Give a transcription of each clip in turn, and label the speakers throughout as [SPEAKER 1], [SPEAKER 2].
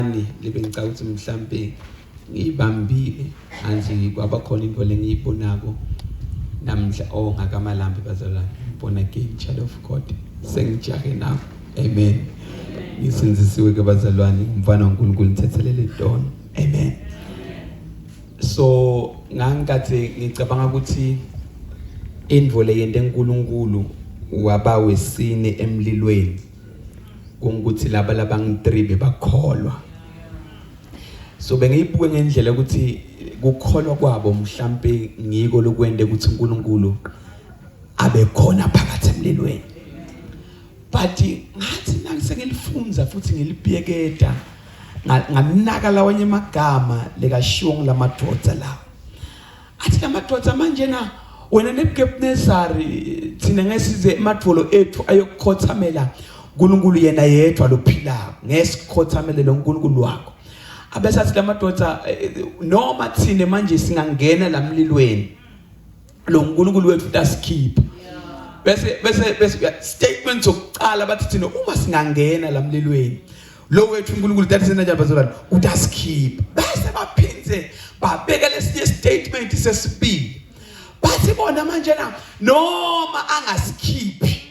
[SPEAKER 1] libe ngicabanga ukuthi mhlambe ngibambile manje kwaba khona into lengiyibonako namhla ngakamalambi bazalwane born again child of God sengijahe nawo amen ngisinzisiwe ke bazalwane umfana uNkulunkulu nithethelele idono amen so ngangikade ngicabanga ukuthi indvo yente uNkulunkulu waba wesine emlilweni kungukuthi laba labangi3 bakholwa so bengiyibuke ngendlela ukuthi ukukholwa kwabo mhlambe ngiko lokwende ukuthi uNkulunkulu abe khona phakathi emlilweni but ngathi nangisengilifunza futhi ngilibhekeda ngamnaka lawanye amagama lekashiyong lamadoda la athi lamadoda manje na wena neBukepnesari thina ngesize emadvolo ethu ayokukhothamela uNkulunkulu yena yedwa lophilayo ngesikhothamele lo uNkulunkulu wakho abesathi lamadoda noma thina manje singangena lamlilweni lo uNkulunkulu wethu utasikhipha bese statement zokuqala bathi thina uma singangena lamlilweni lo wethu uNkulunkulu tathina njalo bazalwane utasikhipha bese baphindze babeka lesinye statement sesibili bathi bona manje na noma angasikhiphi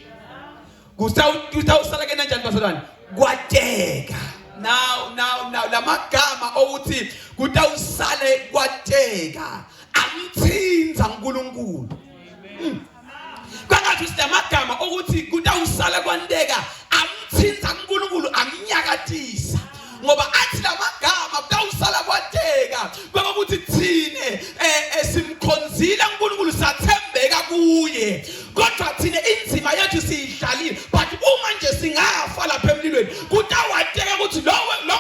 [SPEAKER 1] kutawusala ke kanjani bazalwane kwateka now lamagama okuthi kutawusale kwateka amthinza uNkulunkulu kangathi silamagama okuthi kutawusala kwanteka amthinza uNkulunkulu amnyakatisa ngoba athi lamagama kutawusala kwateka ngoba ukuthi thine simkhonzile uNkulunkulu sathembeka kuye kodwa thine inzima yethu siyidlalile but uma nje singafa lapha emlilweni kutawateka ukuthi lo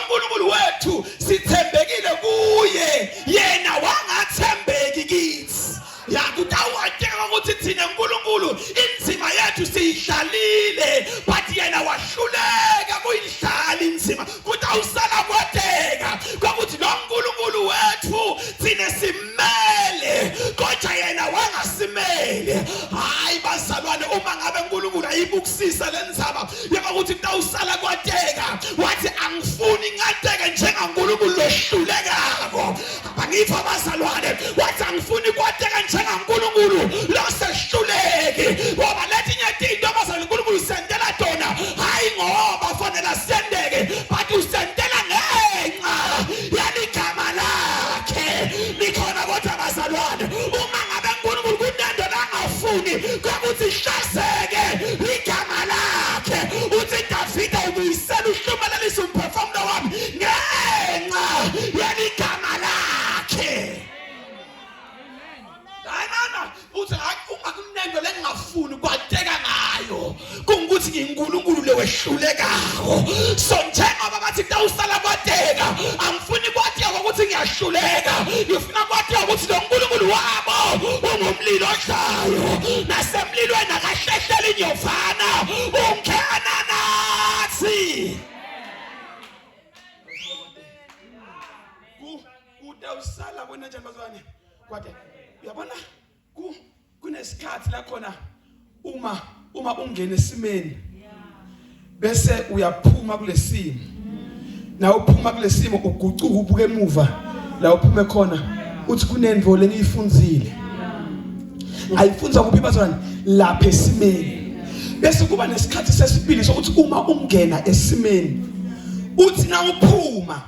[SPEAKER 1] uNkulunkulu wethu sithembekile kuye yena wangathembeki kithi ya kutawateka ukuthi thine uNkulunkulu inzima yethu siyidlalile but yena wahluleka kuyidlala inzima kutawusala kwateka ukuthi lo uNkulunkulu wethu thine simele kodwa yena wangasimele hayi bazalwane uma ngabe uNkulunkulu ayibukusisa lenzaba yaba ukuthi kutawusala kwateka wathi angifuni ngateke njengaNkulunkulu lohlulekako bangifa bazalwane wathi angifuni kwateka njengaNkulunkulu losehluleki ngoba lethi nyatinto bazalwane uNkulunkulu sendela tona hayi ngoba fanele sendeke but usendela ngenxa yaligama lakhe likhona kodwa bazalwane uma ngabe uNkulunkulu kunento langafuni ukuthi ishazeke ligama lakhe uthi Davida ubuyisela uhlumelelisa umphefumulo wami ngenxa yaligama lakhe uthi uma kunento lengafuni kwateka ngayo kungukuthi ngiNkulunkulu lewehlulekako so njengoba bathi kutawusala kwateka angifuni kwateka ukuthi ngiyahluleka ngifuna kwateka ukuthi lo uNkulunkulu wabo ungumlilo odlayo nasemlilweni akahlehlela inyovana ungena nathi kutawusala bona njani bazalwane kwateka uyabona kunesikhathi la khona uma ungena esimeni bese uyaphuma kulesimo na uphuma kulesimo ugucuka ubuke emuva la uphume khona uthi kunendvo lengiyifunzile ayifunza kuphi bazalwane lapha esimeni bese kuba nesikhathi sesibili sokuthi uma ungena esimeni uthi na uphuma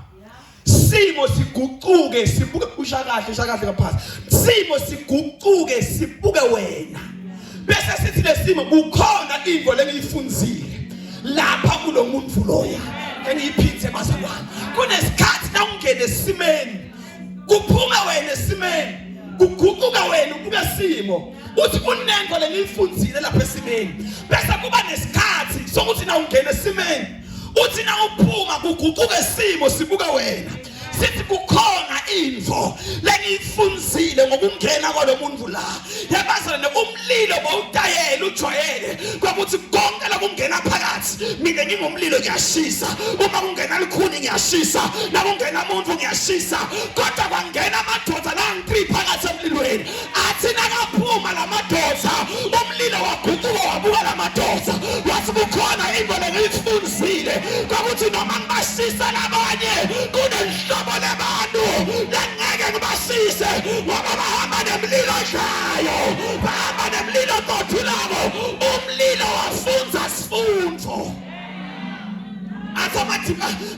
[SPEAKER 1] simo sigucuke sibuke ushakahle kaphansi simo sigucuke sibuke wena bese sithi lesimo kukhona into lengiyifunzile lapha kulo muntu loya engiyiphithe bazalwane kunesikhathi na ungena esimeni kuphuma wena esimeni kugucuka wena ubuke simo uthi kunento lengiyifunzile lapha esimeni bese kuba nesikhathi sokuthi na ungena esimeni uthi na uphuma kugucuke simo sibuka wena sithi kukhona info lengiyifunzile ngokungena kwalo muntu la yabazalwane umlilo bawutayela ujwayele ukuthi konke la kungena phakathi mina ngingumlilo ngiyashisa uma kungena likhuni ngiyashisa na kungena umuntu ngiyashisa kodwa kwangena amadoda nangi3 phakathi emlilweni athi nakaphuma lamadoda umlilo waguquka wabuka lamadoda wathi kukhona info lengiyifunzile kahle kokuthi noma ngibasisa labanye kunenhlobo labantu lengeke ngibasise ngoba bahamba nemlilo odlayo bahamba nemlilo oqothulayo umlilo wafunza sifundo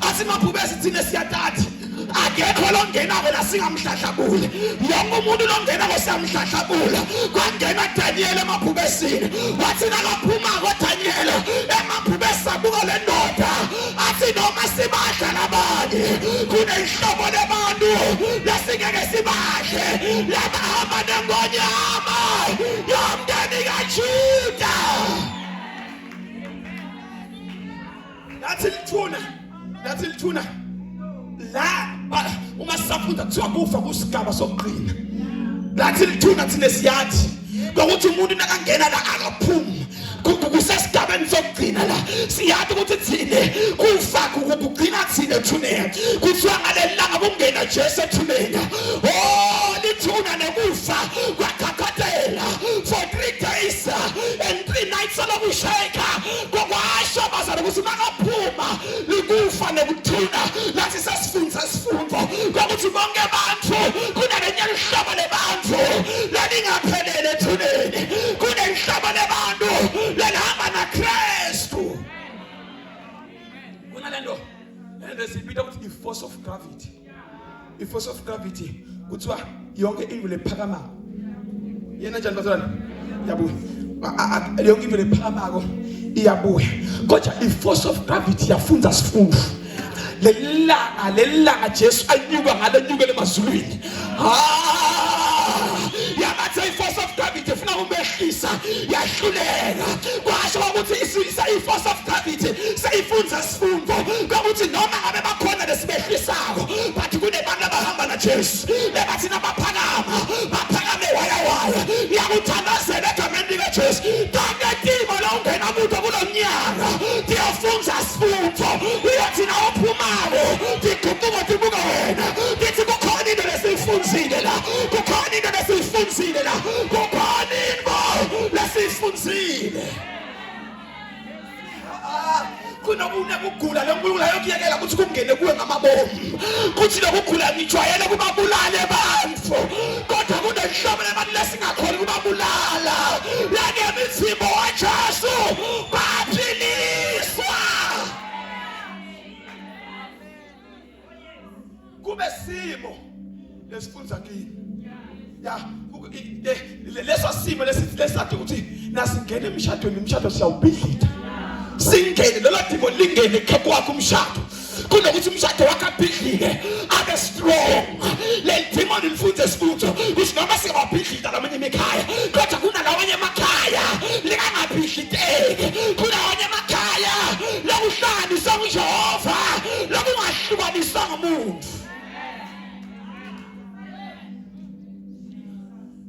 [SPEAKER 1] asimabhubesi thina siyathatha akekho longenako la singamhlahlabule yonke umuntu longenako siyamhlahlabula kwangena Daniel emabhubesini wathi nakaphuma koDaniel emabhubesi abuka le ndoda athi noma sibadla labanye kunenhlobo labantu lesingeke sibadle labahamba nengonyama yomndeni kaJuda. Nathi lithuna la uma sisafunda kuthiwa kufa kusigaba sokuqina lathi lithuna thina siyathi ngokuthi umuntu nakangena la akaphumi kusesigabeni sokugcina la siyathi ukuthi thine kufa kugcina thine ethuneni kuthiwa ngalelanga kungena Jesu ethuneni lithuna nekufa kwaqhaqhathela for 3 days and 3 nights alokushayeka kwasho bazana ukuthi makaphuma likufa nekuthuna lathi sesifundo ukuthi bonke abantu kunalenye ihlobo lebantu lalingaphelele ethuneni kunehlobo lebantu lalihamba naKristu kunalento lesibita ukuthi i-force of gravity. I-force of gravity kuthiwa yonke into lephakamako yena njani bazalwane yabuya yonke into lephakamako iyabuya kodwa i-force of gravity yafunza sifundo lelanga Jesu anyuka ngalenyukele emazulwini yabathe i-force of gravity funa umbehlisa yahluleka kwasho ukuthi isisa i-force of gravity seyifunza sifundo ukuthi noma ngabe bakhona lesibehlisako but kunebantu abahamba naJesu lebathi baphakame waya yakuthandazela egameni likaJesu tangetimo la ungena kude kulomnyaka tiyafunza sifundo uyathi na uphumako tibuka wena tithi kukhona into lesiyifunzile la kukhona into lesiyifunzile la kukhona into lesiyifunzile kunokune kugula lonkulunkulu ayokuyekela ukuthi kungene kuwe ngamabomu kuthi lokugula ngijwayele kubabulala abantu kodwa kunehlobo labantu lesingakhona kubabulala langemizimbo waJesu baphiliswa kube simo lesifundza kini leso simo lesathi ukuthi nasingene emshadweni umshado siyawubhidlita singene lelo dimo lingene ekhaya kwakho umshado kunokuthi umshado wakho abhidlike abe strong le dimo lifunde sifundo ukuthi noma singabhidlita lamanye emakhaya kodwa kunalawanye emakhaya likangabhidliteki kunalawanye emakhaya lokuhlanganiswa nguJehova lokungahlukaniswa ngumuntu.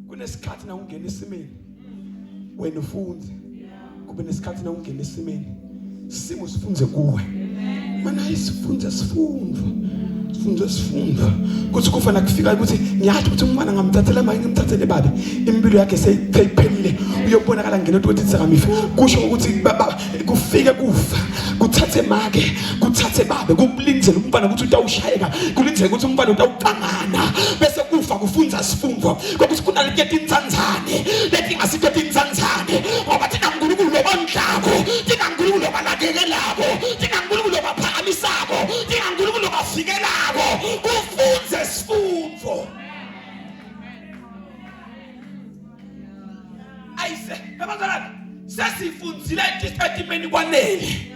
[SPEAKER 1] Kunesikhathi na ungena esimeni wena ufunde kube nesikhathi na ungena esimeni simo sifunze kuwe mana isifunze sifundo kuthi kufana kufika ukuthi ngiyathi ukuthi umwana ngamthathela manje ngimthathele babe impilo yakhe seyiphelile uyobonakala ngene ukuthi tsakamifa kusho ukuthi kufike kufa kuthathe make kuthathe babe kulinzela umfana ukuthi utawushayeka kulinzela ukuthi umfana utawuqangana bese kufa kufunza sifundo ukuthi kunalike tinzanzane leti ngasito tinzanzane ngoba thina uNkulunkulu lobondlako thina uNkulunkulu lobalakelelako thina uNkulunkulu lobaphakamisako thina uNkulunkulu lobafikelako kufunze sifundo ayise abazalwane sesifundzile istatement kwanele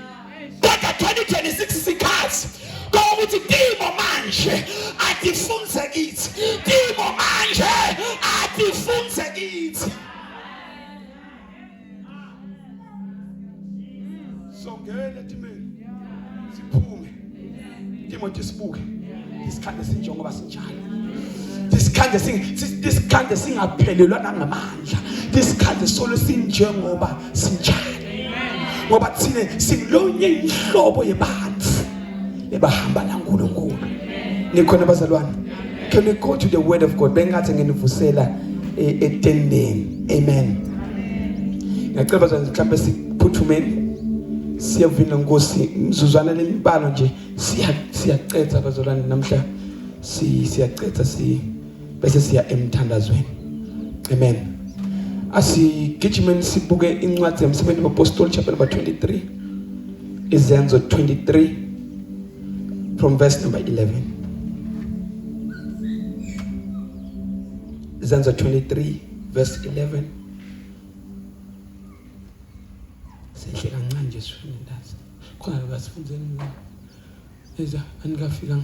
[SPEAKER 1] kodwa 2026 isikhathi ukuthi timo manje atifunze kithi timo manje atifunze kithi songela timeni siphume timo tisibuke isikhande sinjengoba sinjalo isikhande singaphelelwa nangamandla isikhande solo sinjengoba sinjalo ngoba thine silonye inhlobo yebantu ebahamba naNkulunkulu nikhona bazalwane. Can we go to the word of God bengathi ngenivusela etendeni amen. Ngicela bazalwane mhlambe siphuthumeni siyavina Nkosi mzuzwana lemibalo nje siyacetha bazalwane namhla siyacetha bese siya emthandazweni. Amen. Asigijimeni sibuke incwadi yomsebenzi wapostoli chapter number 23. Izenzo 23 from verse number 11. Izenzo 23 verse 11. Sihle kancane nje sifuna ndazi. Khona basifundzeni eza anikafika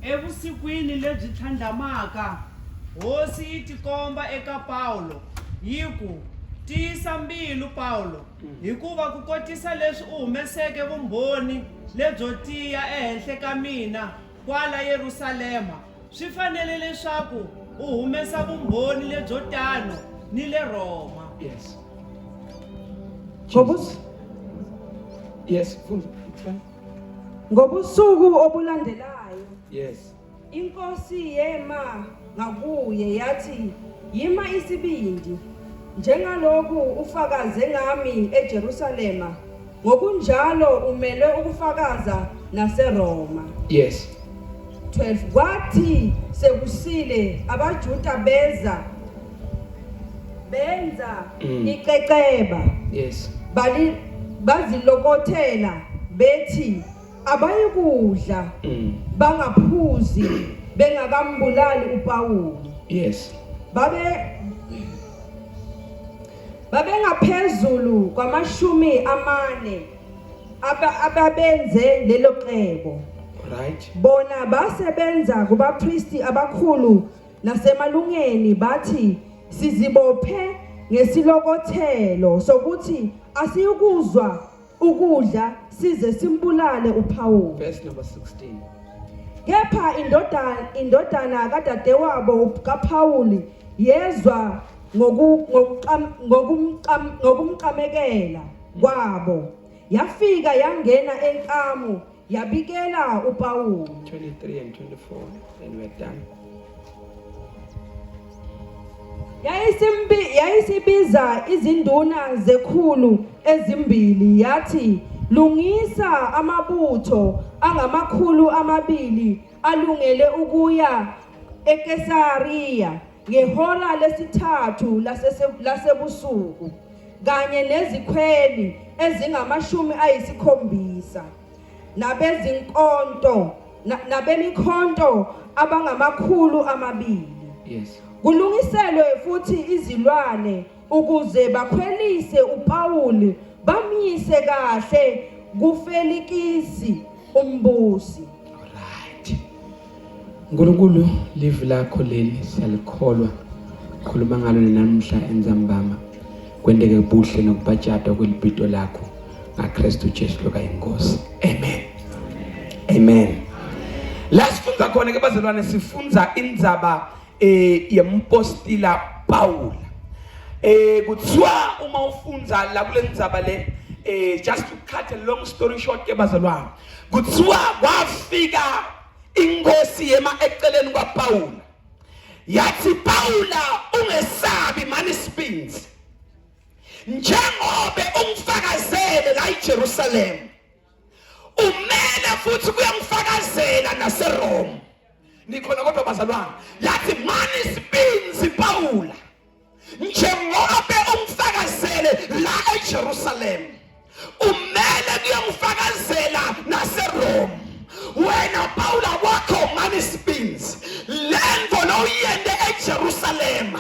[SPEAKER 2] evusikwini lebyi tlhandlamaka hosi yi tikomba eka Paulo yiku tiyisa mbilu Paulo hikuva ku kotisa leswi u humeseke vumbhoni lebyo tiya ehenhla ka mina kwala Yerusalema swi fanele leswaku u humesa vumbhoni lebyo tano ni le Roma.
[SPEAKER 1] Yes.
[SPEAKER 3] Ngobusuku obulandelayo.
[SPEAKER 1] Yes.
[SPEAKER 3] Inkosi yema ngakuye yathi yima isibindi njengalokhu ufakaze ngami eJerusalema ngokunjalo umele ukufakaza naseRoma.
[SPEAKER 1] Yes.
[SPEAKER 3] 12 kwathi sekusile abaJuda benza iqeqeba.
[SPEAKER 1] Yes.
[SPEAKER 3] Bazilokothela bethi abayikudla bangaphuzi bengakambulali uPawulu.
[SPEAKER 1] Yes.
[SPEAKER 3] Babengaphezulu kwama40 ababenze lelo qebo.
[SPEAKER 1] Right.
[SPEAKER 3] Bona basebenza kubapristi abakhulu nasemalungeni bathi sizibophe ngesilokothelo sokuthi asiyukuzwa ukudla size simbulale uPawulu.
[SPEAKER 1] Verse number 16.
[SPEAKER 3] Kepha indodana kadadewabo kaPawuli yezwa ngokumqamekela kwabo yafika yangena enkamu yabikela uPawulu.
[SPEAKER 1] 23 and 24 and we're done.
[SPEAKER 3] Yayisibiza izinduna zekhulu ezimbili yathi lungisa amabutho angama200 alungele ukuya eKesariya ngehora lesithathu lasebusuku kanye nezikhweli ezingama70 nabemikhonto abangama200.
[SPEAKER 1] Yes.
[SPEAKER 3] Kulungiselwe futhi izilwane ukuze bakhwelise uPawuli bamyise kahle kuFelikisi umbusi.
[SPEAKER 1] Alright. Nkulunkulu live lakho leli siyalikholwa khuluma ngalo namhla enzambama kwendeke kubuhle nokubhajada kwelibhito lakho ngaKristu Jesu lokayinkosi. Amen. Amen. Lasifunda khona ke bazalwane sifunza indzaba yempostila Paul. Kuthiwa uma ufunza la kule ndzaba le just to cut a long story short ke bazalwane kuthiwa kwafika inkosi yema eceleni kwaPaul yathi Paula ungesabi mani spins njengobe ungifakazele la eJerusalem umele futhi kuyangifakazela naseRoma. Nikhona kodwa bazalwane yathi mani spins Paula njengobe ungifakazele la eJerusalem umele kuyangifakazela naseRoma. Wena Paula wakho mani spins lento loyende eJerusalem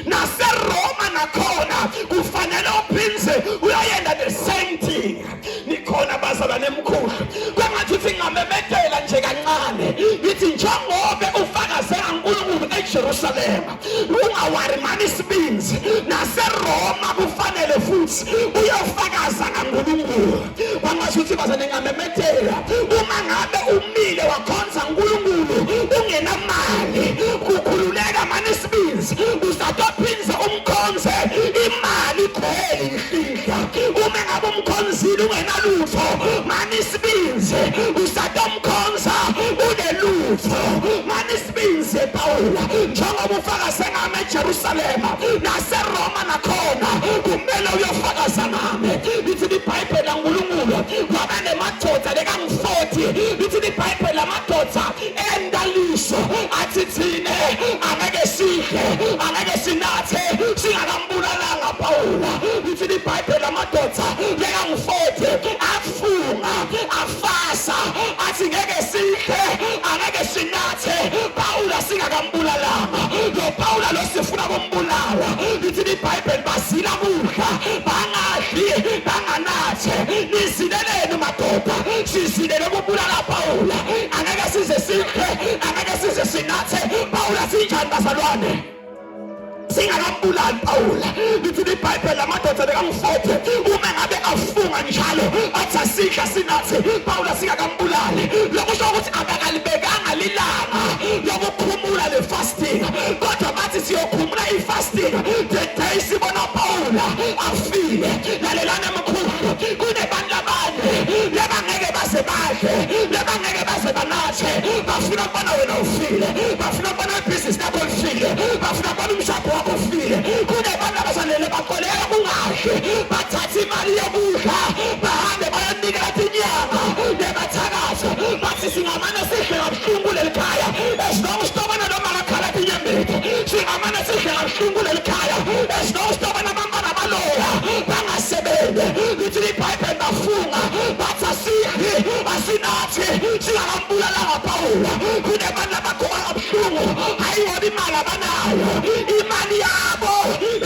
[SPEAKER 1] naseRoma nakhona kufanele uphinze uyayenda the same thing. Nikhona bazalwane emkhulu kwangathi uthi ngamemethela nje kancane ngithi njengobe ufakazela uNkulunkulu eJerusalem ungawari mani spins naseRoma kufanele futhi uyofakaza ngaNkulunkulu. Kwangathi uthi bazalwane ngamemethela uma ngabe umile wakhonza uNkulunkulu ungenamali kukhululeka mani spins usatophinza umkhonze imali khweli ihlika uma ngabe umkhonzile ungenalutho mani spins usatomkhonza unelutho mani spins Paula njengoba ufakaze ngami eJerusalem naseRoma nakhona kumele uyofakaza ngami. Lithi iBhayibheli kaNkulunkulu kwaba nemadoda lekangu-40 lithi iBhayibheli lamadoda endaliso athi thina angeke sidle angeke sinathe singakambulalanga Pawula lithi iBhayibheli lamadoda lekangu-40 afunga afasa athi ngeke sidle angeke sinathe Pawula singakambulalanga lo Pawula lo sifuna kumbulala lithi iBhayibheli bazila kudla bangadli banganathe nizileleni madoda sizilele kubulala Pawula angeke size sidle angeke size sinathe Pawula sinjani bazalwane singakambulali Pawula lithi iBhayibheli lamadoda lekangu-40 uma ngabe afunga njalo athi asidla sinathe Pawula singakambulali lokusho ukuthi abakalibekanga lilanga lokukhumula le fasting kodwa bathi siyokhumula i-fasting the day sibona Pawula afile lalelana mkhulu kunebantu labanye lebangeke baze badle lebangeke baze banathe bafuna ukubona wena ufile bafuna ukubona ibhizinisi lakho lifile bafuna ukubona umshado wakho ufile kunebantu abasanele bakoleka kungahle bathatha imali yokudla bahambe bayonikela inyama nebathakazo bathi singamane sidle kabuhlungu leli khaya esinomstobana noma ngakhala inyembethu singamane sidle kabuhlungu leli khaya esinomstobana bambana baloya bangasebele lithi iBhayibheli bafunga bathi asidli asinathi singakambulalanga Pawula kunebantu abagqoka kabuhlungu ayiyona imali abanayo imali yabo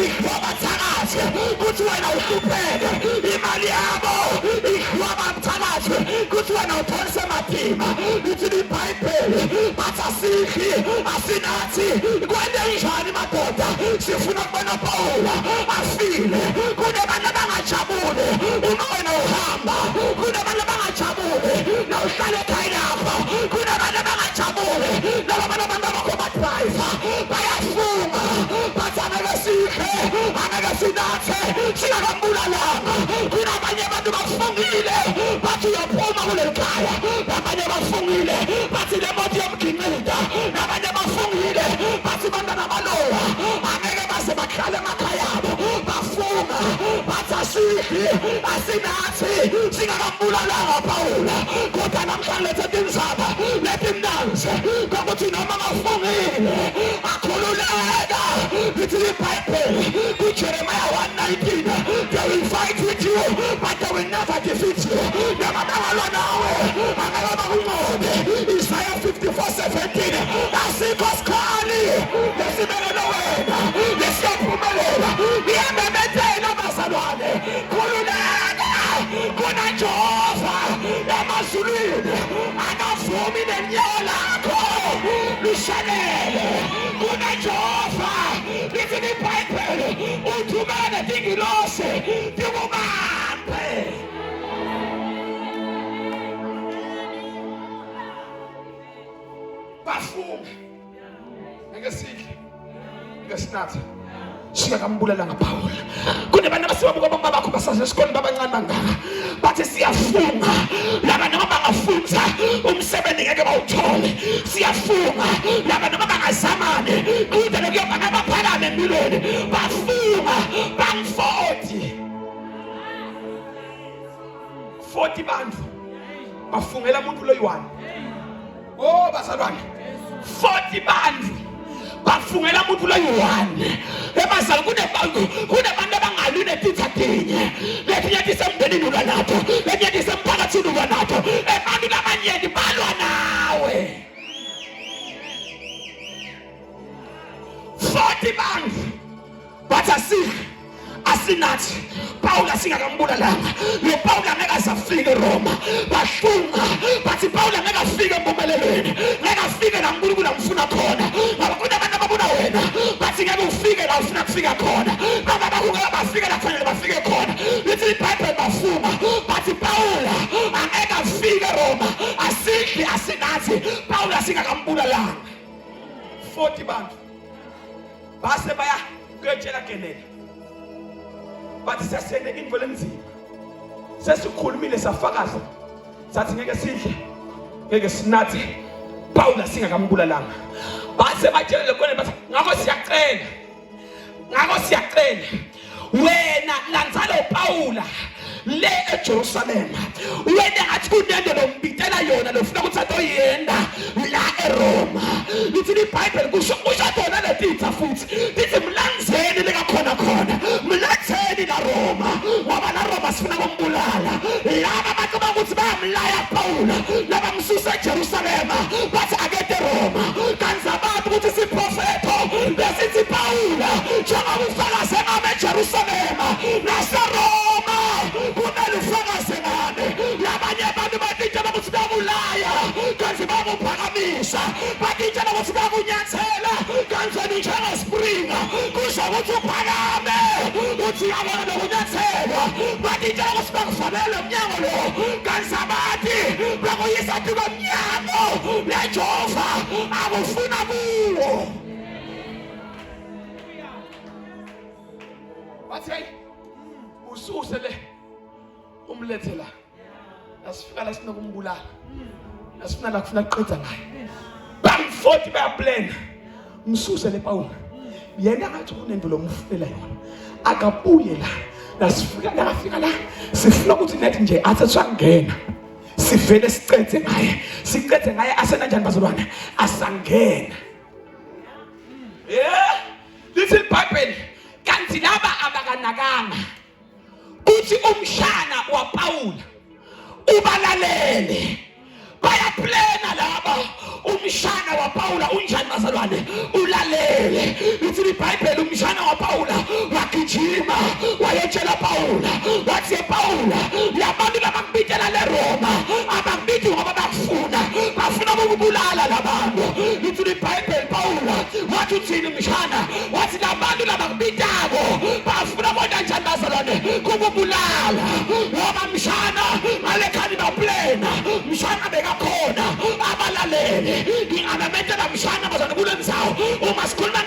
[SPEAKER 1] ikhoba thakathi kuthi wena uhlupheke imali yabo ikhoba thakathi kuthi wena upholise mathima lithi iBhayibheli bathi asidli asinathi kwende njani madoda sifuna ukubona Pawula afile kunebantu abangajabule uma wena uhamba kunebantu abangajabule nawuhlala ekhaya lakho kunebantu abangajabule nalabana abantu abakho badriver bayafunga bathi angeke sidle angeke sinathe singakambulalanga kunabanye abantu bafungile bathi uyophuma kuleli khaya nabanye bafungile bathi le moto yomginqida nabanye bafungile bathi bantwana baloya angeke baze bahlale emakhaya abo bafunga bathi asidli asinathi singakambulalanga Pawula kodwa namhlanje lethe indzaba lethi mnanzi kokuthi noma bafungile akhululeka lithi iBhayibheli kuJeremiah 1:19 they will fight with you but they will never defeat you noma bangalwa nawe angeke bakunqobe Isaiah 54:17 asikho sikhali lesibekele wena lesiyaphumelela niyamemethela bazalwane khululeka kuna Jehova emazulwini akavumi nenyawo lakho lishanele kuna Jehova lithi iBhayibheli uthumele dingilosi dikubambe bafunga ngeke sidle ngeke sinathe singakambulalanga Pawula kunebantu abasibabuka bomba bakho basasesikoleni babancane bangaka bathi siyafunga labantu abangafunza umsebenzi ngeke bawuthole siyafunga labantu abangazamane kude lokuyobanga abaphakame empilweni bafunga bang-40 bantu bafungela umuntu loyi-1 oh bazalwane 40 bantu bafungela umuntu loyi-1 ebazali kunebantu abangalwi netithatinye letinye tisemndenini ulwa nato letinye tisemphakathini ulwa nato abantu labanyenti balwa nawe 40 bantu bathi asinathi Pawula singakambulalanga lo Pawula ngeke azafike eRoma bahlunga bathi Pawula ngeke afike empumelelweni ngeke afike la uNkulunkulu amfuna khona ngoba kunabantu ababona wena bathi ngeke ufike la ufuna kufika khona ngoba bakungeke bafike la kufanele bafike khona lithi iBhayibheli bafunga bathi Pawula angeke afike eRoma asidli asinathi Pawula singakambulalanga 40 bantu base baya kuyotshela Kenele bathi sesiyende into lenzima sesikhulumile safakaza sathi ngeke sidle ngeke sinathe Pawula singakambulalanga base batshela Kenele bathi ngakho siyacela wena lanzalo Pawula le eJerusalem wena ngathi kunento lombitela yona lofuna ukuthi atoyenda la eRoma lithi iBhayibheli kusho bona letitha futhi lithi mlandzeni lekakhona khona mlandzeni la Roma ngoba la Roma sifuna kumbulala laba bathi bakuthi bayamlaya Pawula laba msusa eJerusalem bathi akete Roma kanti abantu ukuthi siprofeto besithi Pawula njengoba ufakaze ngame eJerusalem naseRoma kumele ufakaze ngane labanye abantu batitshela ukuthi babulaya kanti babuphakamisa batitshela ukuthi bakunyathela kanti njengespringa kusho ukuthi uphakame uthi yabona nokunyathelwa batitshela ukuthi bakufanele umnyango lo kanti abathi bakuyisa komnyango leJehova akufuna kuwo bathi hey ususe le umlethe la asifika la sina kumbulala asifuna la kufuna kuqedza ngaye bamfoti bayaplan umsuse le Pawula yena ngathi kunento lomfela yona akabuye la nasifika la sifuna ukuthi nethi nje athethwangena sivele siqedze ngaye asena njani bazalwane asangena lithi iBhayibheli kanti laba abakanakanga uthi umshana waPawula ubalalele bayaplana laba umshana waPawula unjani bazalwane ulalele lithi iBhayibheli umshana waPawula wagijima wayetshela Pawula wathi Pawula labantu labakubitela leRoma abakubiti ngoba bafuna ukubulala labantu lithi iBhayibheli Pawula wathi uthini umshana wathi labantu labakubitako bafuna bona njani bazalwane kubulala ngoba mshana ngalekhani baplana mshana bekakhona abalalele ngingabametela mshana bazalwane kule ndzawo uma sikhuluma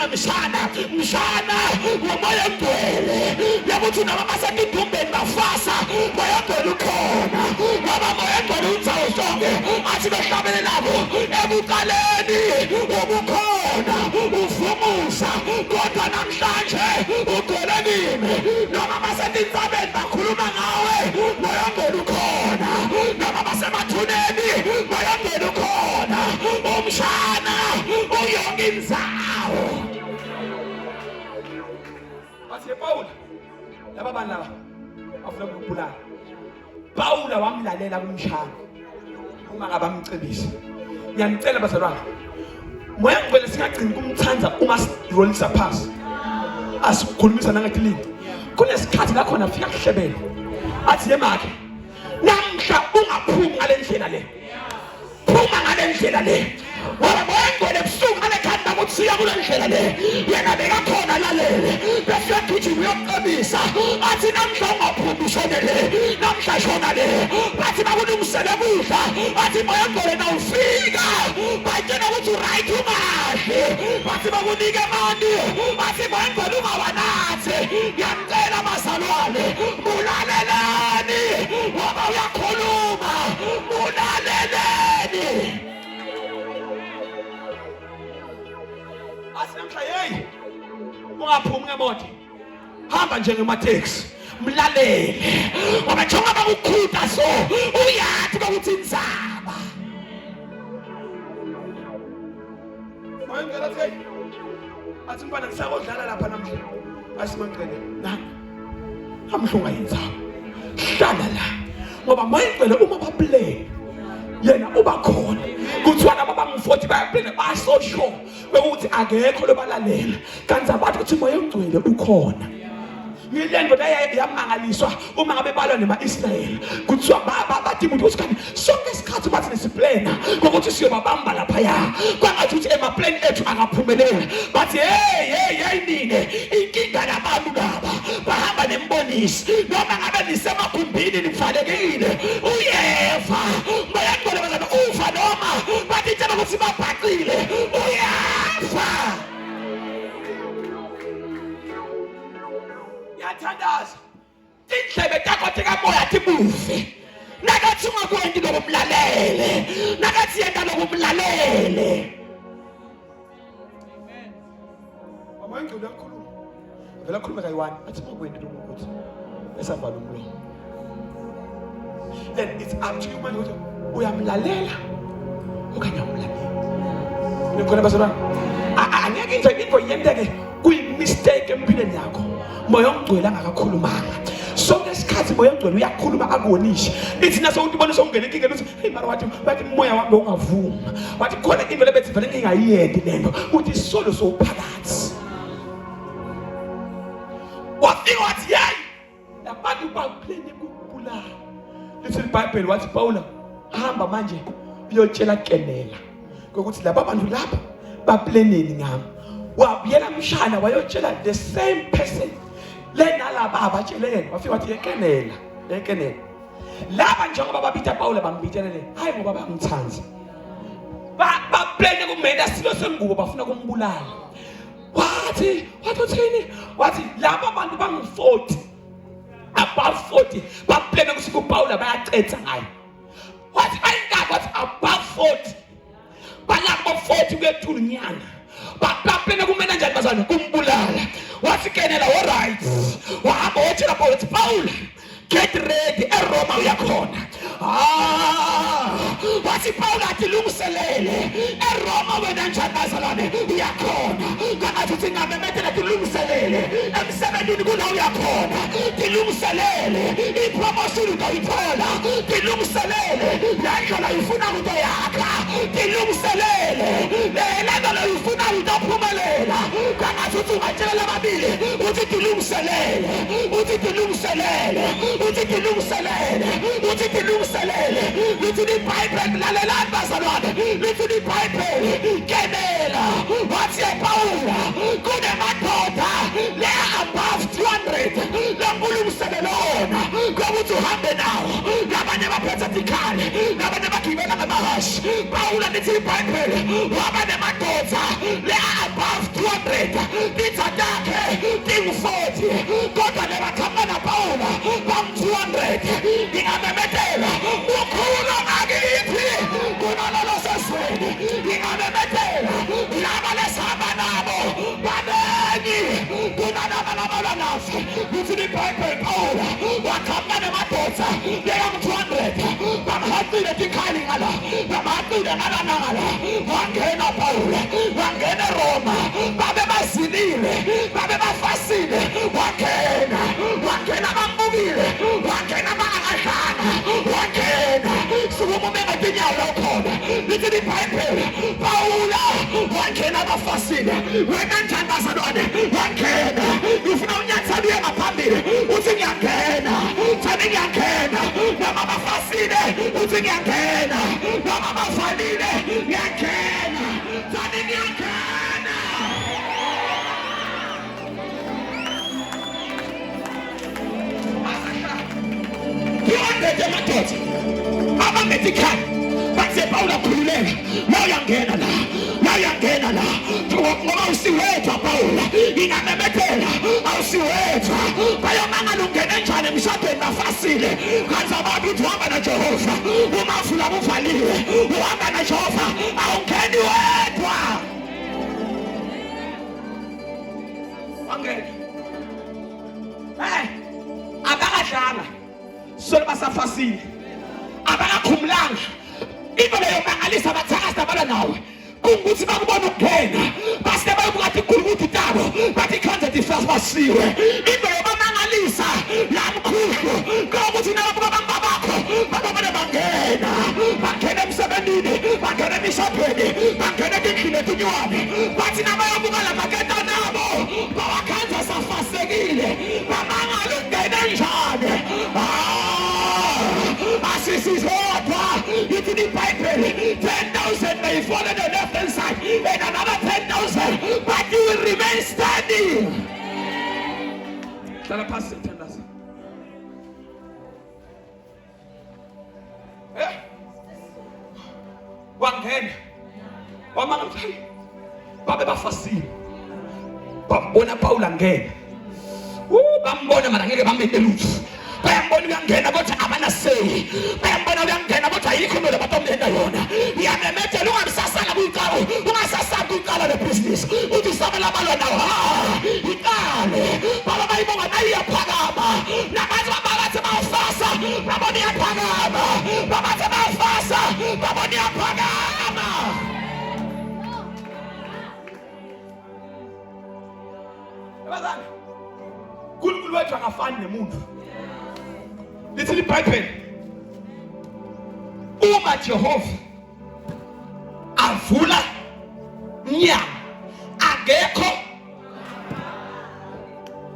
[SPEAKER 1] mshana umoya ngcwele yakuthi noma basetindumbeni bafasa moya ngcwele ukhona ngoba moya ngcwele unzawo zonke athi behlabele nabo ebukaleni ubukhona uvumusa kodwa namhlanje ugcwele kimi noma basetindzabeni bakhuluma ngawe moya ngcwele ukhona noma basemathuneni moya ngcwele ukhona umshana uyonke indzawo bathi Pawula laba bantu laba afuna ukubulala Pawula wamlalela kumshana uma ngabamcebisa ngiyamcela bazalwane moya ngcwele singagcini kumthanza uma sirollisa phansi asikhulumisa nangathini kunesikhathi la khona afika kuhlebele athi yemakhe namhla ungaphumi ngalendlela le phuma ngalendlela le ngoba moya ngcwele ebusuku ngalekhanda ukuthi siya kule ndlela le yena bekakhona lalele bese gijima uyocebisa athi namhla ungaphumi ushonele namhla shona le bathi bakulungisele kudla athi moya ngcwele nawufika batshela ukuthi uright ungahle bathi bakunike mani bathi moya ngcwele ungawanathi ngiyamcela bazalwane bulalelani ngoba uyakhuluma bulaleleni asinamhla hey ungaphumi ngemoto hamba nje ngemateksi mlalele ngoba njengoba bakukhutha so uyathi ukuthi inzaba mayengela hey athi mfana ngisakodlala lapha namhla asimangcele namhlunga inzaba hlala la ngoba mayengcele uma baplay yena uba khona kuthiwa laba bangifoti bayaphela basosho bekuthi akekho lobalalela kanti abathi ukuthi moya ngcwele ukhona ngilento yamangaliswa uma ngabe balwa nemaIsrael kuthiwa bathi umuntu usikani sonke isikhathi bathi nesiplana ukuthi siyobabamba lapha ya kwangathi uthi emaplane ethu akaphumeleli bathi hey nine inkinga labantu laba bahamba nembonisi noma ngabe nisemagumbini nivalekile uyeva moya ngcwele bazana ufa noma bathi tshela ukuthi babhaqile uyeva yathandaza indlebe takho tikamoya tibuve nakathi ungakwendi lokumlalele nakathi yenda lokumlalele moya ngcwele yakhuluma vela khuluma kayi1 athi makwendi lokuthi esavala umlomo then it's up to you manje ukuthi uyamlalela okanye awumlaleli. Nikhona bazalwane, angeke into yenteke kuyi-mistake empilweni yakho moya ongcwele angakakhulumanga. Sonke isikhathi moya ongcwele uyakhuluma akuwonishe. Ithi naso utibone songena enkingeni uthi hey mara wathi moya wami ungavuma. Wathi khona into lebethi vele ngingayiyedi lento. Uthi isolo sophakathi. Wafika wathi yayi labantu baplane ukubulala. Lithi iBhayibheli wathi Paula hamba manje uyotshela Kenela ukuthi laba bantu lapha baplaneni ngami. Wabuyela mshana wayotshela the same person lenalaba abatshelene. Wafika wathi yekenela laba njengoba babita Paula bambitelele hayi ngoba bangithanzi baplane kumenda silo sengubo bafuna kumbulala. Wathi uthini? Wathi laba bantu bangu-40 above 40 baplane ukuthi kuPaula bayacetha ngayo. Wathi ayingaba wathi above 40 balapho 40 kwethunyana baplane kumena njani bazana kumbulala. Wathi Kenela all right wahamba wotshela Paula uthi Paula get ready eRoma uyakhona. Wathi Paula athi lungiselele eRoma wena njani bazalwane uyakhona. Kangathi uthi ngamemethela tilungiselele emsebenzini kuna uyakhona. Tilungiselele ipromotion utayithola. Tilungiselele lendlela ifuna ukuyoyakha. Tilungiselele lendlela ifuna ukuphumelela. Kangathi uthi ungatshelela babili uthi tilungiselele uthi tilungiselele uthi tilungiselele uthi tilungiselele. Lithi iBhayibheli lalelani bazalwane. Lithi iBhayibheli Kenela wathi Paula kunemadoda le above 200 lambulungiselelona ngokuthi uhambe nawo. Labanye baphetha tikhali labanye bagibela ngamahashi. Paula lithi iBhayibheli waba nemadoda le above 200 lithatakhe ting-40 kodwa lebathambana Paula bam-200. Ngingamemethela ukhulu ngakithi kunalolo sesweni. Ngingamemethela laba lesihamba nabo banengi kunanabalabala naso. Lithi iBhayibheli Paula wathamba nemadoda leyam-200 bamhaqile tikhali ngala bamhaqile ngalanangala. Wangena Paula wangena eRoma babe bazinile babe bafasile. Wangena bambukile wangena bangakadlanga wangena sukumumenga tinyawo khona. Lithi iBhayibheli Paula wangena bafasile. Wena njani bazalwane wangena ufuna unyathelo uye ngaphambili uthi ngiyangena thani ngiyangena noma bafasile uthi ngiyangena noma bafanile ngiyangena thani ngiyangena. Ngiyangena madoda abametikhani bathi Paula khululeka mawuyangena la ngoba usiwedwa Paula. Ingamemethela awusiwedwa bayomangala ungene njani emshadweni bafasile. Kanti abantu uthi uhamba naJehova umafula uvaliwe uhamba naJehova awungeni wedwa. Wangena abakadlanga solo basafasile abakakhumulanga. Into leyo mangalisa abathakasa bala nawe kungukuthi bakubona ukungena base bayobuka athi khulukuthi tabo bathi content first basiwe. Into yobamangalisa lamkhulu ngokuthi nababuka bangabakho babone bangena emsebenzini bangena emishadweni bangena endlini etunywane bathi nabayobuka lamaketa nabo bawakhanza safasekile bamangala ukungena njani. Asisizodwa lithi iBhayibheli 10,000 may fall on the left hand side and another 10,000 but you will remain standing. Hlala phansi sithandaza. Wangena wamangala babe bafasile babona Paula ngena bambona mara ngeke bambetheluthu. Bayambona uyangena kodwa abanaseyi. Bayambona uyangena kodwa ayikho into lebatomlenda yona. Iyamemethela ungamsasala kuyicala ungasasala kuyicala lebusiness uthi sabela balwa nawo iqale baba bayibonga nayiyaphakama nabantu abalathi bawufasa babona iyaphakama Bazana. uNkulunkulu wethu akafani nemuntu. Lithi iBhayibheli uma Jehova avula mnyango akekho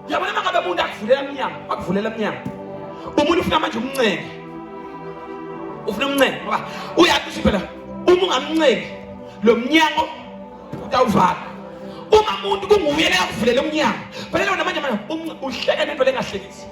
[SPEAKER 1] yabona mangabe umuntu akuvulela mnyango umuntu ufuna manje umnceke ngoba uyathi phela uma ungamnceki lo mnyango utawuvala uma umuntu kunguye leyakuvulela umnyango phela manje uhleka nento lengahlekisi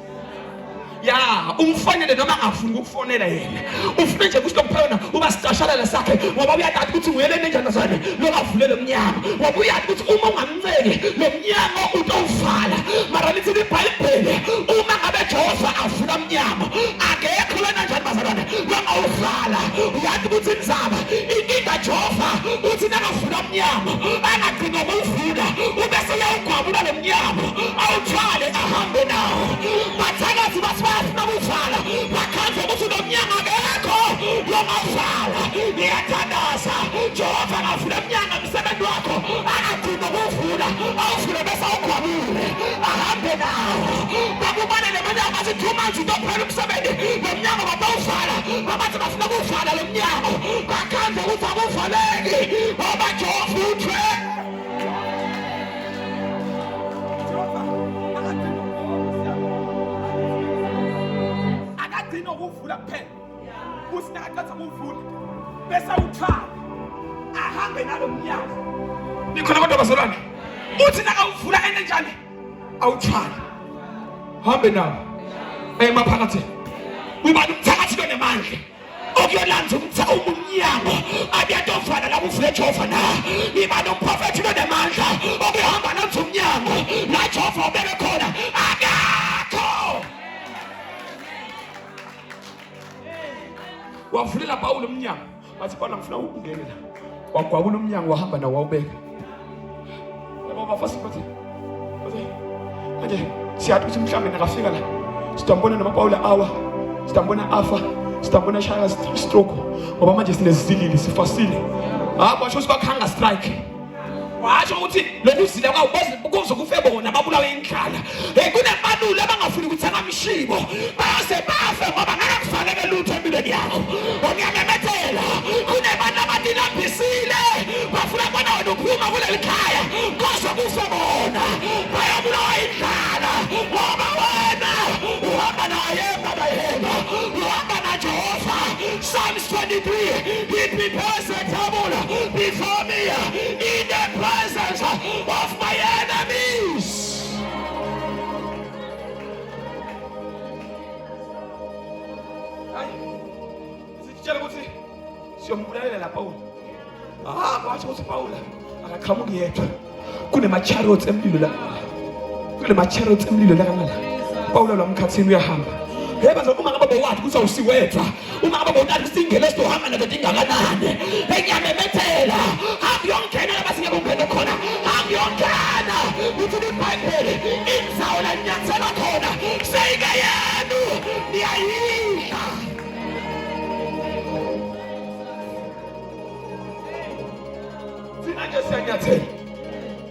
[SPEAKER 1] ya umfonele noma angafuni ukufonela yena ufuna nje ukuthi kuphela uba sicashalala sakhe ngoba uyathi ukuthi nguyele nenjani zane lokavulela umnyango ngoba uyathi ukuthi uma ungamnceki lo mnyango utawuvala mara lithi iBhayibheli uma ngabe Jehova avula umnyango akekho lona njani bazalwane longawuvala uyathi ukuthi inzaba inkinga Jehova uthi nakavula umnyango angagcina ngokuvula ubese uyawugwabula lo mnyango awuthwale ahambe nawo bathakazi basifuna ukuvala bakhanze ukuthi lo mnyango akekho longavala ngiyathandaza Jehova angavula umnyango emsebenzi wakho angagcina ngokuvula awuvule bese awugwabule ahambe nawo bakubane nemanyanga azithumanje utophela umsebenzi lo mnyango babawuvala babathi bafuna ukuvala lo mnyango bakhanze ukuthi akuvaleki ngoba Jehova uthwe akagcina ukuvula kuphela usina akaqhatha ukuvula bese awuthwala ahambe nalo mnyango nikhona kodwa bazalwane uthi nakawuvula enenjani awuthwala hambe nawo emaphakathi ubani umthakathi lonemandla okuyolanza umnyango abiyatovala la kuvule Jehova na ibani umprofethi lonemandla okuhamba nanzo umnyango la Jehova ubeke khona akakho wavulela Pawulo umnyango bathi Pawulo ngifuna ukungena la wagwabula umnyango wahamba nawo wawubeka yabo bafasi bathi manje siyathi ukuthi mhlambe nakafika la sitambona noma Pawulo awa sitambona afa sitambona shaya stroke ngoba manje sinezilili sifasile basho sibakhanga strike washo ukuthi lokuzila kwawukuze kufe bona babulawe indlala kunemanulu abangafuni ukuthenga mishibo base bafe ngoba ngeke kufanele lutho empilweni yakho ngiyamemethela kunebantu abadilambisile bafuna bona wena uphuma kuleli khaya kodwa kufe bona bayabulawa indlala ngoba wena uhamba naye uhamba na Jehova. Psalms 23 he prepares a table before me in the presence of my enemies. Sitshela ukuthi siyombulalela la Pawulo kwathi ukuthi Pawulo akaqhamuki yedwa kunema-chariots emlilo la kunema-chariots emlilo la kangala Pawulo lomkhathini uyahamba baza uma ngabe bowathi ukuthi awusiwedwa uma ngabe bowathi kusingele sizohamba nazo dingakanane ngiyamemethela akuyongena labasinge kungena khona akuyongena uthi iBhayibheli inzawo la nyathela khona seyike yenu niyayidla thina nje siyanyathela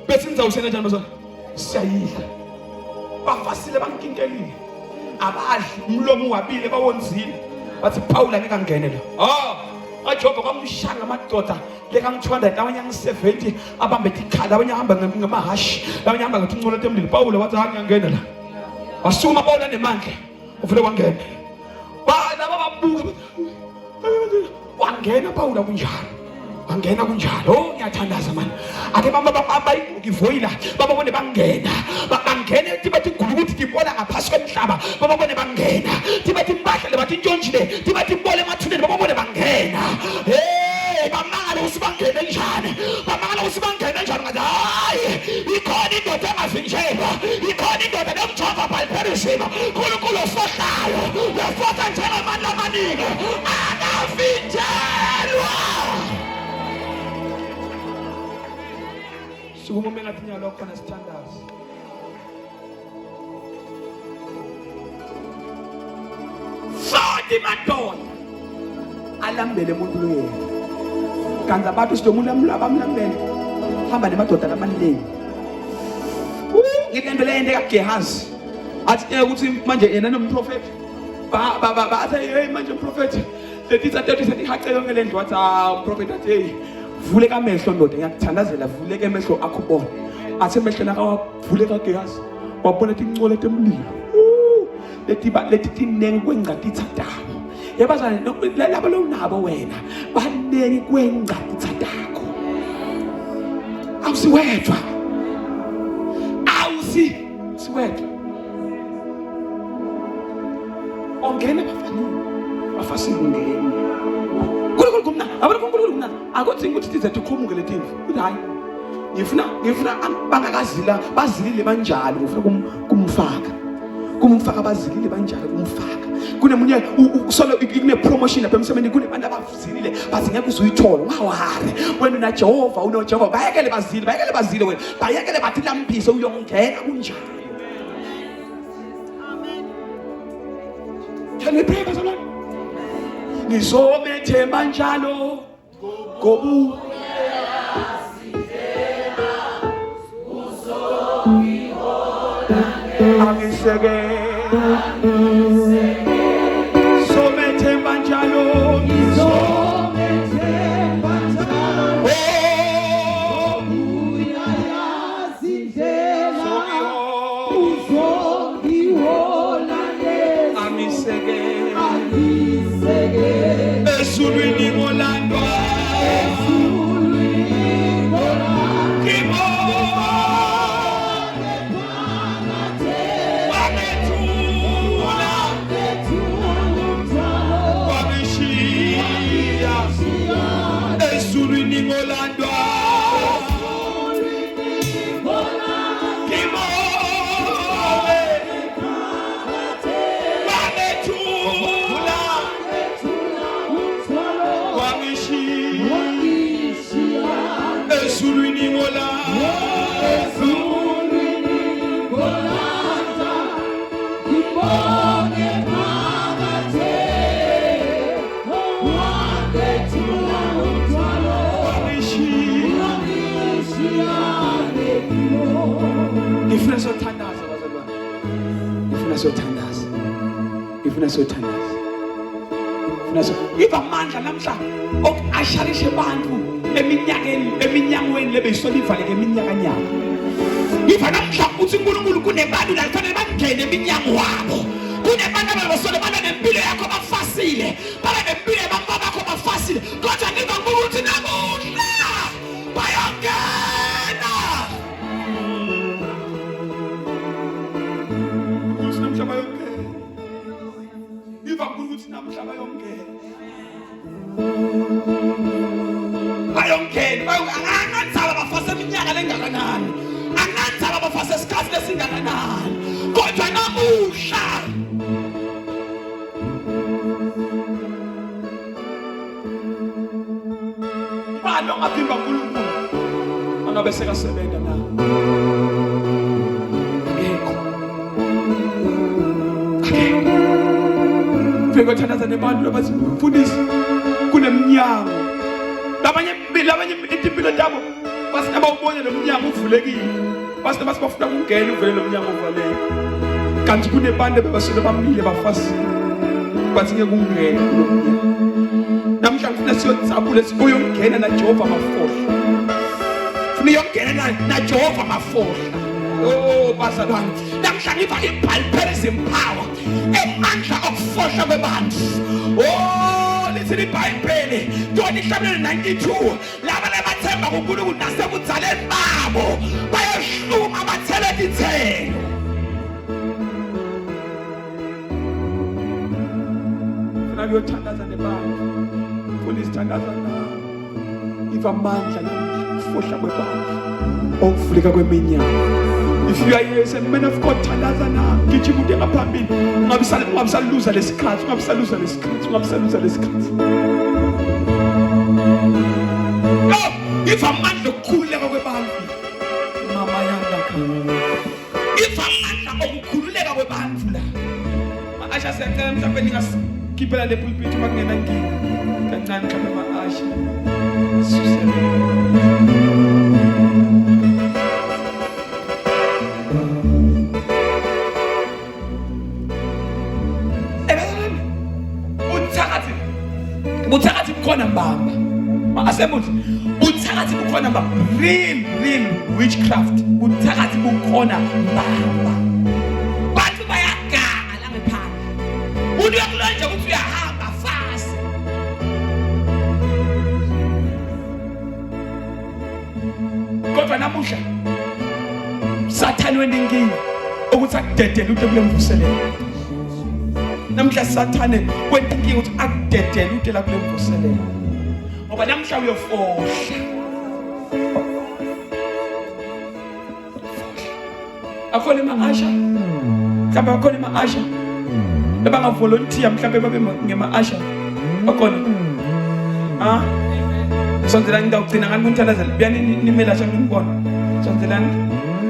[SPEAKER 1] bese inzawo sena njani bazona siyayidla bafasile bankinkelile abadli umlomo wabile bawonzile bathi Pawulo angeke angene la aJohova kwamshanga amadoda leka200 abanye angu70 abambethe ikhala abanye hamba ngamahashi abanye hamba ngathi unqolote emlilo Pawulo wathi angangena la wasukuma Pawulo nemandla uvule wangena bana bababuka wangena Pawulo kunjalo ngiyathandaza manje ake bayivukivoyila babone bangena tibathi igulu ukuthi tibona ngaphasi kwemhlaba babone bangena tibathi imbahlele bathi intshonjile tibathi ibole emathuneni babone bangena bamangala usibangene njani ngathi hayi ikhona indoda engavinjelwa ikhona indoda enomjova balperisima uNkulunkulu ofohlayo uyafotha njengamandla amaningi akavinjelwa sukuma mengathi nyalo khona sithandaza madoda alambele umuntu loyena kanti abantu sidomuntu abamlambele hamba nemadoda amaningi ngilendo le yende kaGehazi athi ukuthi manje yena nomprofeti bathi hey manje umprofeti lethi sathi hace yonke le ndlu wathi umprofeti athi hey vule kamehlo ndoda ngiyakuthandazela vule ke emehlo akho ubone athi emehlweni akawavule kaGehazi wabona ukuthi ingcole temlilo lethi tinenge kwengqathi thatako yabazana labo lo nabo wena banenge kwengqathi thatako awusiwedwa siwedwa ongena bafasile ungena kulo kumna abona akuthi ukuthi sizethu khumuke letimvu ukuthi hayi ngifuna bangakazila bazilile banjalo ngifuna kumfaka bazilile banjalo kumfaka kunemunye solo kune promotion lapha emsebenzini kunebantu abazilile bathi ngeke uzuyithola ungawari wena na Jehova unoJehova bayekele bazile wena bayekele bathi lamphise uyongena kunjalo. Can we pray bazalwane? Nizomethemba njalo gobu Amisege somethemba njalo
[SPEAKER 2] Ngizomethemba njalo uyayazi indlela uzongihola neza
[SPEAKER 1] Amisege
[SPEAKER 2] esulwini
[SPEAKER 1] ngolandwa Ngifuna sothandaza ivamandla namhla okasharishe abantu eminyakweni lebeyisolivale ngeminyakanyaka ngiva namhla uthi uNkulunkulu kunebantu la kufanele bangene eminyango wabo kunebantu abasole bana nempilo yakho bafasile bana nempilo yabantwana bakho bafasile kodwa ngiva ukuthi namuhla bayongena namhla bayongena anganzaba bafase iminyaka lengakanani anganzaba bafase isikhathi lesingakanani kodwa namuhla balo ngaphimba uNkulunkulu angabe sekasebenza na Fika thandaza nebantu abazifundisi kuneminyango labanye impilo zabo basabawubona lomnyango uvulekile basibafuna ukungena uvele lomnyango uvaleke kanti kunebantu abasele bamile bafasile bathi ngeke ungene kulomnyango namhla ngifuna siyodzabula sibuyongena na Jehova mafohla funa yongena na Jehova mafohla oh bazalwane namhla ngiva impalpalism power emandla okufohla kwebantu oh lithi iBhayibheli John 92 laba labathemba kuNkulunkulu nasekudzaleni babo bayohluma bathele izithelo funa kuyothandaza nebantu kulizithandaza na ivamandla okufohla kwebantu okuvuleka kweminyango. If you are here, say, man of God, thandaza na ngijibude ngaphambili ungabisaluza lesikhathi if amandla okukhululeka kwebantu mama yangakha if amandla okukhululeka kwebantu la asha siyacela mhlawumbe ningasikhiphela le pulpit makungena nkinga kancane mhlawumbe ma-asha susele ubuthakathi bukhona mba, real witchcraft, ubuthakathi bukhona mbamba. Bantu bayaganga la ngephandle, umuntu uyakulonja ukuthi uyahamba fast. Kodwa namuhla Sathane wena inkinga ukuthi akudedele ude kule mvuselelo. Namhla Sathane wena inkinga ukuthi akudedele ude la kule mvuselelo. Ngoba namhla uyofohla. Akhona ima-asha. Mhlawumbe akhona ima-asha. Ebangavolontiya mhlawumbe babe ngema-asha. Akhona. Sondelani ngidawugcina ngani kunithandazela. Buyani nimela sha ngibona. Sondelani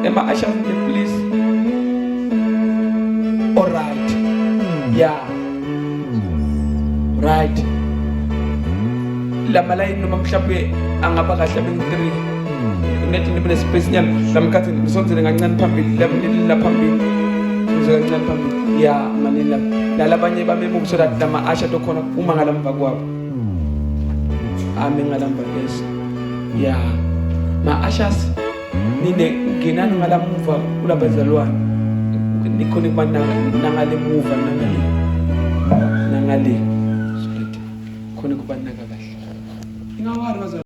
[SPEAKER 1] ema-asha nje please. All right. Yeah. Right. La malayini noma mhlawumbe angaba kahle abe-3. Unethi nibe space nyana lamkhathi nisonzele kancane phambili la phambili. Sizwe kancane phambili. Yeah, manila. Lalabanye bamemu so that lama-asha tokhona uma ngalamva kwabo. Amen ngalamba lesi. Yeah. Ma-ashas nine nginani ngalamuva kulabazalwane. Nikhona kuba nangale muva nangale. Khona kuba naka kahle. Ingawari bazalwane.